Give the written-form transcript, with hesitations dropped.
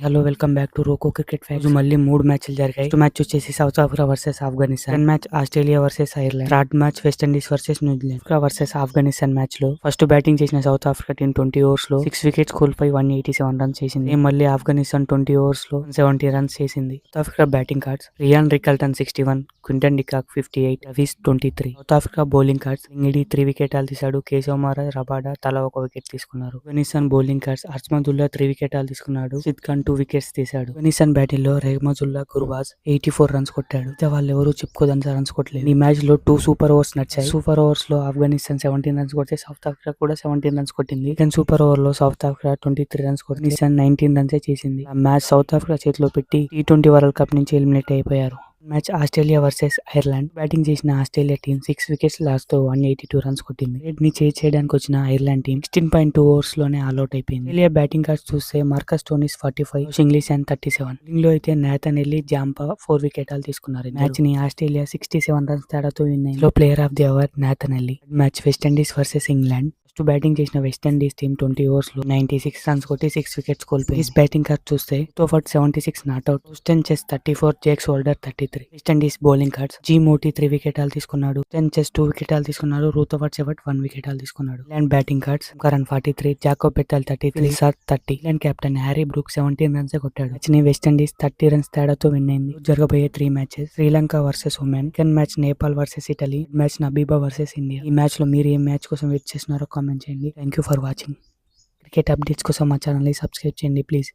Hello welcome back to roko cricket facts. మళ్ళీ 3 మ్యాచ్లు జరిగాయి. ఫస్ట్ మ్యాచ్ వచ్చేసి south Africa versus Afghanistan. Second match Australia versus Ireland. Third match West Indies versus New Zealand. Versus Afghanistan match లో first batting చేసిన south Africa team 20 overs లో 6 wickets కోల్పోయి 187 runs చేసింది. మళ్ళీ ఆఫ్ఘనిస్తాన్ 20 ఓవర్స్ లో 70 రన్స్ చేసింది. South Africa batting cards: Ryan Rickelton 61, Quinton de 58, Davis 23. South Africa bowling cards: Ngidi 3 వికెటాలు తీశాడు. కేశవ్ మహారాజ్, రబాడా తలా ఒక వికెట్ తీసుకున్నారు. ఆఫ్ఘనిస్తాన్ బౌలింగ్ కార్డ్స్: హర్మదుల్లా 3 వికెటాలు తీసుకున్నాడు. సిద్ ఖాన్ 2 వికెట్స్ తీశాడు. ఆఫ్ఘనిస్తాన్ బ్యాటింగ్ లో రెహ్మతుల్లా గుర్బాజ్ 84 రన్స్ కొట్టాడు. అయితే వాళ్ళు ఎవరు చెప్పుకోదంత రన్స్ కొట్టలేదు. ఈ మ్యాచ్ లో 2 సూపర్ ఓవర్స్ నడిచాయి. సూపర్ ఓవర్స్ లో ఆఫ్ఘనిస్తాన్ 17 రన్స్ కొడితే సౌత్ ఆఫ్రికా కూడా 17 రన్స్ కొట్టింది. సెకండ్ సూపర్ ఓవర్ లో సౌత్ ఆఫ్రికా 23 రన్స్ కొట్టి 19 రన్స్ చేసింది. ఆ మ్యాచ్ సౌత్ ఆఫ్రికా చేతిలో పెట్టి T20 వరల్డ్ కప్ నుంచి ఎలిమినేట్ అయిపోయారు. Match Australia versus Ireland. Batting చేసిన ఆస్ట్రేలియా టీం 6 వికెట్స్ లాస్ తో 182 రన్స్ కొట్టింది. ని చేయడానికి వచ్చిన ఐర్లాండ్ టీం 16.2 ఓవర్స్ లోనే ఆల్అౌట్ అయిపోయింది. ఆస్ట్రేలియా బ్యాటింగ్ కార్డ్స్ చూస్తే Marcus Stoinis 45, English and 37. Bowling లో అయితే నాథన్ ఎల్లీ, జాంపా 4 వికెటాలు తీసుకున్నారు. మ్యాచ్ ని ఆస్ట్రేలియా 67 రన్స్ తేడాతో విన్ అయింది. Player of the hour Nathan Ellis. Match West Indies versus England. First batting చేసిన వెస్ట్ ఇండీస్ టీం 20 ఓవర్స్ లో 96 runs కొట్టి 6 వికెట్స్ కోల్పోయింది. బ్యాటింగ్ కార్డ్ చూస్తే తోఫర్ట్ 76 నాట్అవుట్, హూస్టన్ చెస్ 34, జేక్స్ Holder 33. West Indies bowling cards: జీ మోటీ 3 వికెటాలు తీసుకున్నాడు. హూస్టన్ చెస్ 2 వికెటాలు తీసుకున్నారు. రూతోఫర్ట్ 1 వికెటాలు తీసుకున్నాడు. England batting cards: Curran 43, Jacob Bethell 33, సార్ 30. England captain Harry Brook 17 runs కొట్టాడు. మ్యాచ్ ని వెస్ట్ ఇండీస్ 30 రన్స్ తేడాతో విన్ అయింది. జరగబోయే 3 matches: Sri Lanka versus Oman, second match Nepal versus Italy, match Namibia versus India. ఈ మ్యాచ్ లో మీరు ఏ మ్యాచ్ కోసం వెయిట్ చేస్తున్నారో కామెంట్ చేయండి. Thank you for watching. Cricket updates కోసం మా ఛానల్ ని సబ్స్క్రైబ్ చేయండి ప్లీజ్.